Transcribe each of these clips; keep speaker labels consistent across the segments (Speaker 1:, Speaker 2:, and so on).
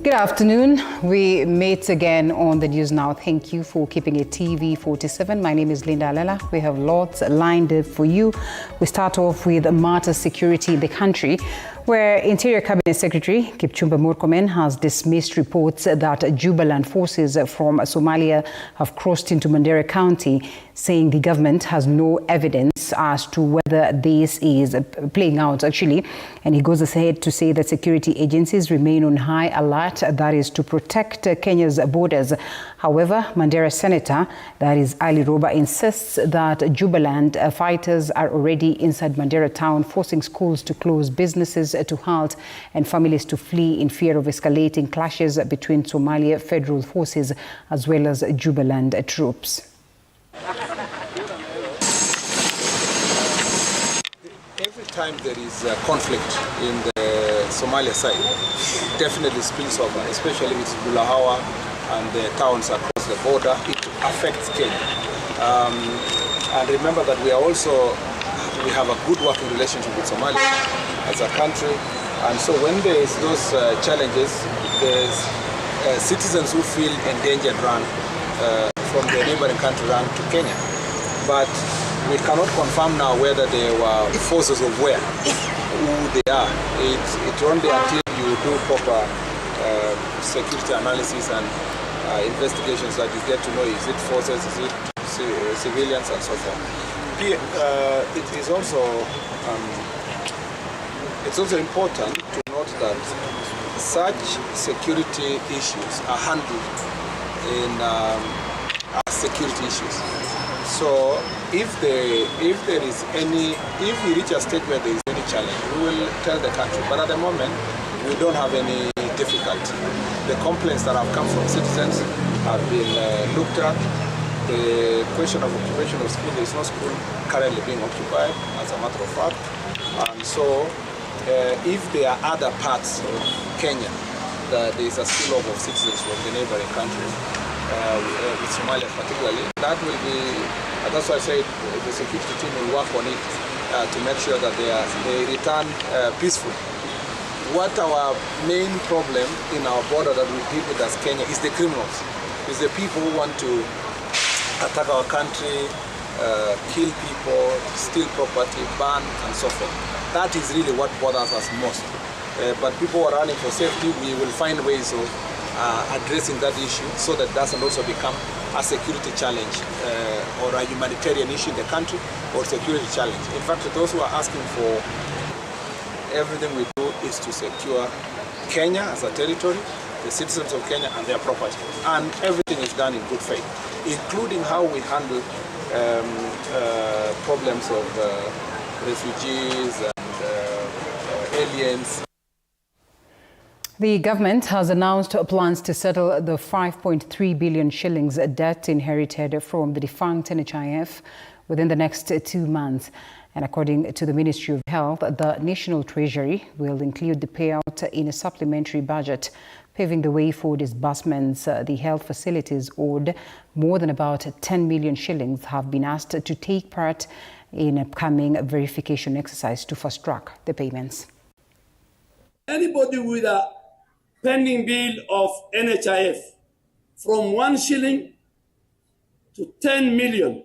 Speaker 1: Good afternoon. We meet again on the news now. Thank you for keeping it TV47. My name is Linda Alela. We have lots lined up for you. We start off with matters security in the country, where Interior Cabinet Secretary Kipchumba Murkomen has dismissed reports that Jubaland forces from Somalia have crossed into Mandera County, saying the government has no evidence as to whether this is playing out actually. And he goes ahead to say that security agencies remain on high alert, that is to protect Kenya's borders. However, Mandera Senator, that is Ali Roba, insists that Jubaland fighters are already inside Mandera town, forcing schools to close, businesses to halt, and families to flee in fear of escalating clashes between Somalia federal forces as well as Jubaland troops.
Speaker 2: Every time there is a conflict in the Somalia side, definitely spills over, especially with Bulahawa and the towns across the border. It affects Kenya. And remember that we have a good working relationship with Somalia as a country. And so when there is those challenges, there's citizens who feel endangered run from the neighboring country run to Kenya. But we cannot confirm now whether they were forces of where, who they are. It's only until you do proper security analysis and investigations that you get to know, is it forces, is it civilians, and so forth. It is also it's also important to note that such security issues are handled in as security issues. So if we reach a stage where there is any challenge, we will tell the country. But at the moment, we don't have any difficulty. The complaints that have come from citizens have been looked at. The question of occupation of school, there is no school currently being occupied, as a matter of fact. And so if there are other parts of Kenya that there is a spillover of citizens from the neighboring countries, with Somalia particularly, that will be, that's why I said the security team will work on it to make sure that they return peaceful. What our main problem in our border that we deal with as Kenya is the criminals, is the people who want to attack our country, kill people, steal property, burn, and so forth. That is really what bothers us most. But people who are running for safety, we will find ways of addressing that issue so that doesn't also become a security challenge or a humanitarian issue in the country or security challenge. In fact, those who are asking for everything we do is to secure Kenya as a territory, the citizens of Kenya and their property. And everything is done in good faith, including how we handle problems of refugees and aliens.
Speaker 1: The government has announced plans to settle the 5.3 billion shillings debt inherited from the defunct NHIF within the next 2 months. And according to the Ministry of Health, the National Treasury will include the payout in a supplementary budget, paving the way for disbursements. The health facilities owed more than about 10 million shillings have been asked to take part in upcoming verification exercise to fast-track the payments.
Speaker 3: Anybody with a pending bill of NHIF from 1 shilling to 10 million,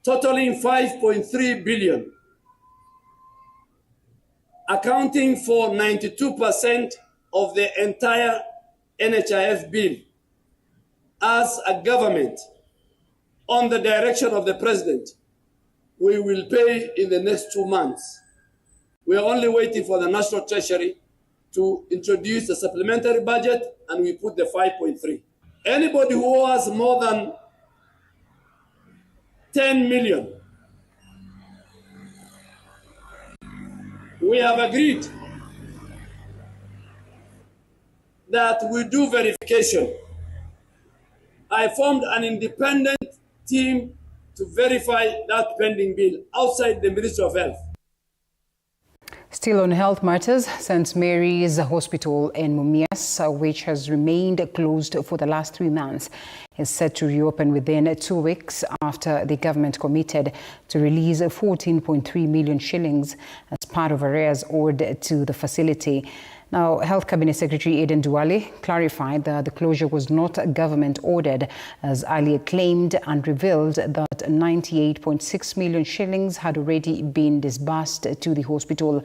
Speaker 3: totaling 5.3 billion, accounting for 92% of the entire NHIF bill. As a government, on the direction of the President, we will pay in the next 2 months. We are only waiting for the National Treasury to introduce the supplementary budget, and we put the 5.3. Anybody who has more than 10 million, we have agreed that we do verification. I formed an independent team to verify that pending bill outside the Ministry of Health.
Speaker 1: Still on health matters, St. Mary's Hospital in Mumias, which has remained closed for the last 3 months, is set to reopen within 2 weeks after the government committed to release 14.3 million shillings as part of arrears owed to the facility. Now, Health Cabinet Secretary Aden Duale clarified that the closure was not government ordered, as earlier claimed, and revealed that 98.6 million shillings had already been disbursed to the hospital.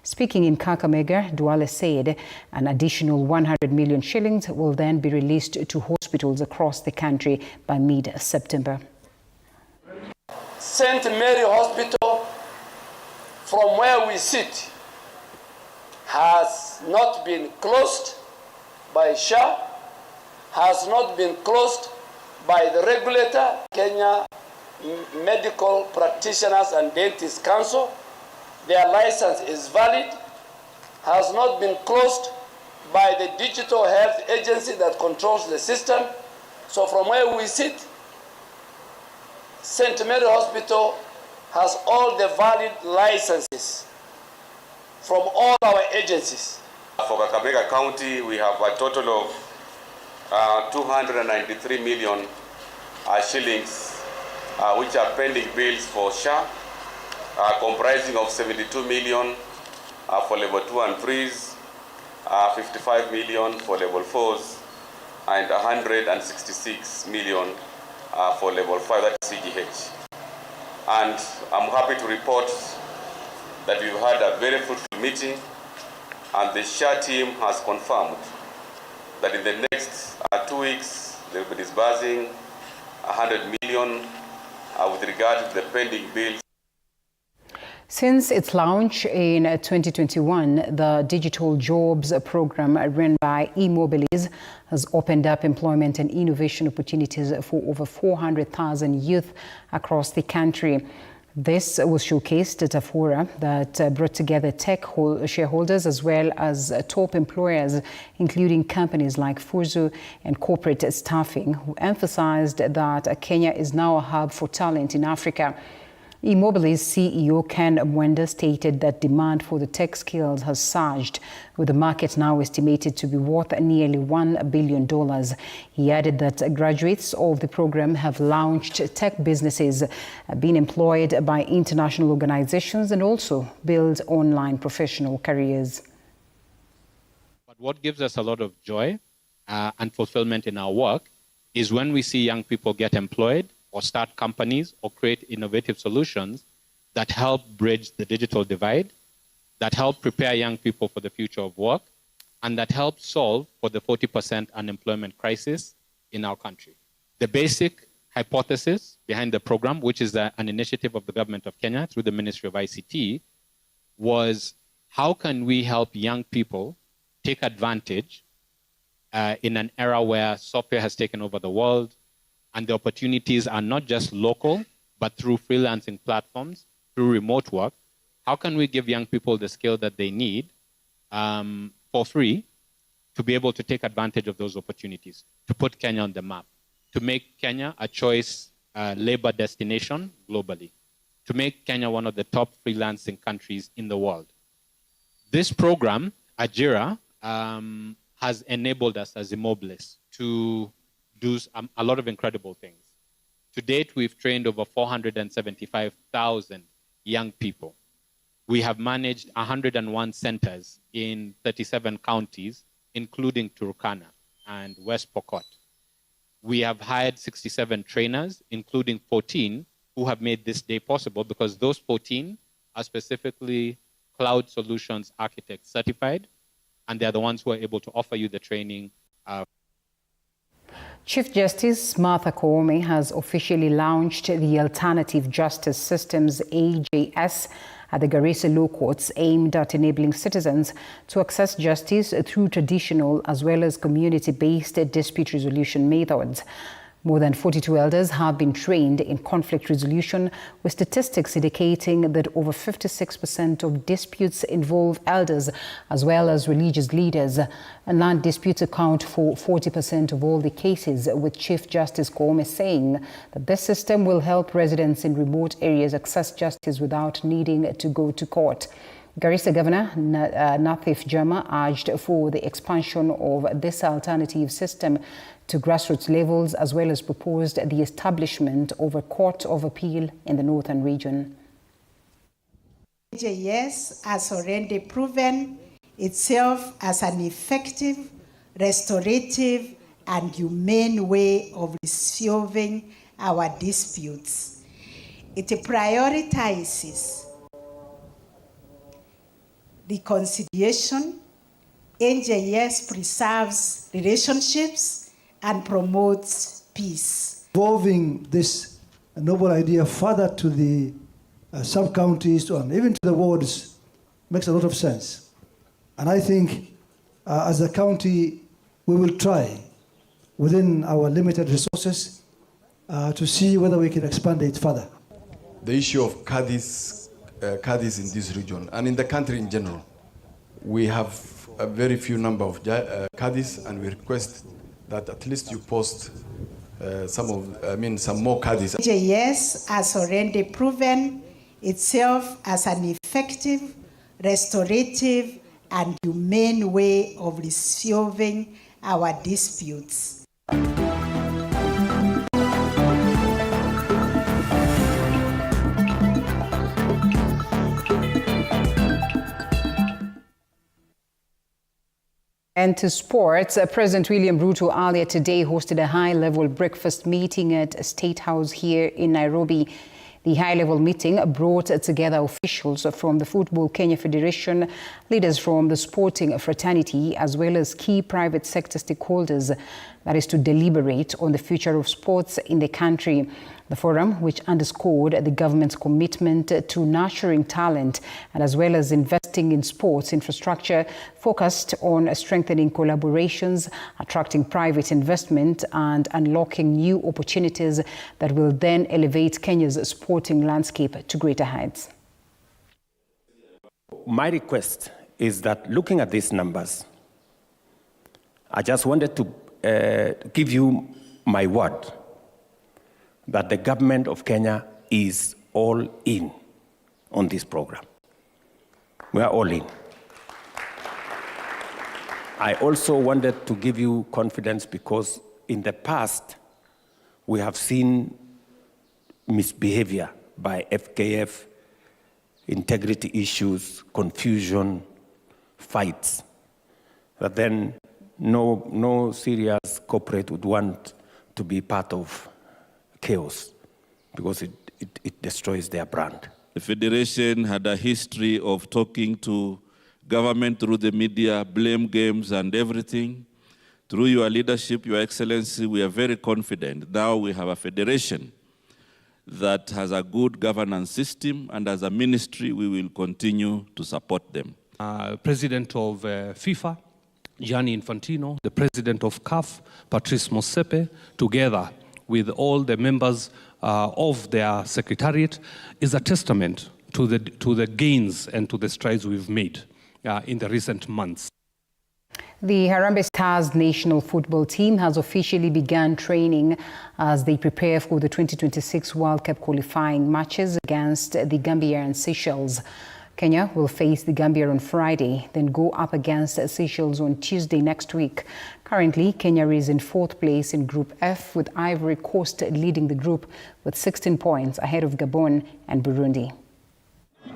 Speaker 1: Speaking in Kakamega, Duale said an additional 100 million shillings will then be released to hospitals across the country by mid-September.
Speaker 3: St. Mary Hospital, from where we sit, has not been closed by SHA, has not been closed by the regulator, Kenya Medical Practitioners and Dentists Council. Their license is valid, has not been closed by the Digital Health Agency that controls the system. So from where we sit, St. Mary Hospital has all the valid licenses from all our agencies.
Speaker 4: For Kakamega County, we have a total of 293 million shillings, which are pending bills for SHA, comprising of 72 million for level 2 and 3s, 55 million for level 4s, and 166 million for level 5, that's CGH. And I'm happy to report that we've had a very fruitful meeting, and the SHA team has confirmed that in the next 2 weeks they'll be disbursing 100 million with regard to the pending bills.
Speaker 1: Since its launch in 2021, the Digital Jobs program run by eMobilize has opened up employment and innovation opportunities for over 400,000 youth across the country. This was showcased at a forum that brought together tech shareholders as well as top employers, including companies like Furzu and Corporate Staffing, who emphasized that Kenya is now a hub for talent in Africa. eMobilize CEO Ken Mwenda stated that demand for the tech skills has surged, with the market now estimated to be worth nearly $1 billion. He added that graduates of the program have launched tech businesses, been employed by international organizations, and also build online professional careers.
Speaker 5: But what gives us a lot of joy and fulfillment in our work is when we see young people get employed, or start companies, or create innovative solutions that help bridge the digital divide, that help prepare young people for the future of work, and that help solve for the 40% unemployment crisis in our country. The basic hypothesis behind the program, which is an initiative of the government of Kenya through the Ministry of ICT, was how can we help young people take advantage in an era where software has taken over the world, and the opportunities are not just local, but through freelancing platforms, through remote work. How can we give young people the skill that they need for free to be able to take advantage of those opportunities, to put Kenya on the map, to make Kenya a choice labor destination globally, to make Kenya one of the top freelancing countries in the world? This program, Ajira, has enabled us as eMobilize to do a lot of incredible things. To date, we've trained over 475,000 young people. We have managed 101 centers in 37 counties, including Turkana and West Pokot. We have hired 67 trainers, including 14 who have made this day possible, because those 14 are specifically cloud solutions architects certified, and they're the ones who are able to offer you the training.
Speaker 1: Chief Justice Martha Koome has officially launched the Alternative Justice Systems AJS at the Garissa Law Courts, aimed at enabling citizens to access justice through traditional as well as community-based dispute resolution methods. More than 42 elders have been trained in conflict resolution, with statistics indicating that over 56% of disputes involve elders as well as religious leaders. And land disputes account for 40% of all the cases, with Chief Justice Koome saying that this system will help residents in remote areas access justice without needing to go to court. Garissa Governor Nathif Jama urged for the expansion of this alternative system to grassroots levels, as well as proposed the establishment of a court of appeal in the northern region.
Speaker 6: JS has already proven itself as an effective, restorative, and humane way of resolving our disputes. It prioritizes reconciliation. NJS preserves relationships and promotes peace.
Speaker 7: Evolving this noble idea further to the sub-counties and even to the wards makes a lot of sense. And I think as a county, we will try within our limited resources to see whether we can expand it further.
Speaker 8: The issue of Qadis in this region and in the country in general, we have a very few number of Qadis, and we request that at least you post some more Qadis.
Speaker 6: NJS has already proven itself as an effective, restorative, and humane way of resolving our disputes.
Speaker 1: And to sports, President William Ruto earlier today hosted a high-level breakfast meeting at State House here in Nairobi. The high-level meeting brought together officials from the Football Kenya Federation, leaders from the sporting fraternity, as well as key private sector stakeholders, that is to deliberate on the future of sports in the country. The forum, which underscored the government's commitment to nurturing talent and as well as investing in sports infrastructure, focused on strengthening collaborations, attracting private investment and unlocking new opportunities that will then elevate Kenya's sporting landscape to greater heights.
Speaker 9: My request is that looking at these numbers, I just wanted to give you my word that the government of Kenya is all in on this program. We are all in. I also wanted to give you confidence because in the past, we have seen misbehavior by FKF, integrity issues, confusion, fights, that then no serious corporate would want to be part of chaos because it destroys their brand.
Speaker 10: The Federation had a history of talking to government through the media, blame games and everything. Through your leadership, Your Excellency, we are very confident. Now we have a federation that has a good governance system, and as a ministry, we will continue to support them.
Speaker 11: President of FIFA, Gianni Infantino, the President of CAF, Patrice Motsepe, together with all the members of their secretariat, is a testament to the gains and to the strides we've made in the recent months.
Speaker 1: The Harambee Stars national football team has officially begun training as they prepare for the 2026 World Cup qualifying matches against the Gambia and Seychelles. Kenya will face the Gambia on Friday, then go up against Seychelles on Tuesday next week. Currently, Kenya is in 4th place in Group F, with Ivory Coast leading the group with 16 points ahead of Gabon and Burundi.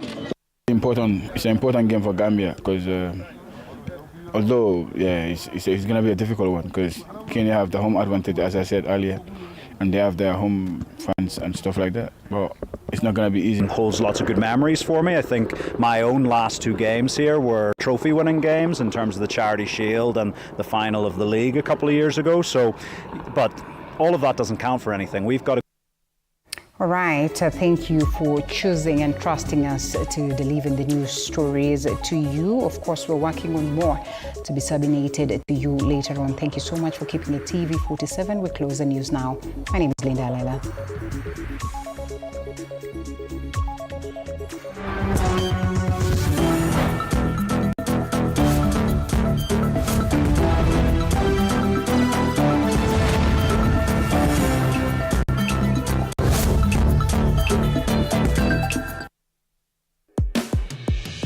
Speaker 12: It's an important game for Gambia because although it's going to be a difficult one because Kenya have the home advantage, as I said earlier, and they have their home fans and stuff like that. But it's not going to be easy.
Speaker 13: It holds lots of good memories for me. I think my own last 2 games here were trophy-winning games in terms of the Charity Shield and the final of the league a couple of years ago. So, but all of that doesn't count for anything. We've got to.
Speaker 1: All right, thank you for choosing and trusting us to deliver the news stories to you. Of course, we're working on more to be disseminated to you later on. Thank you so much for keeping it TV47. We close the news now. My name is Alela.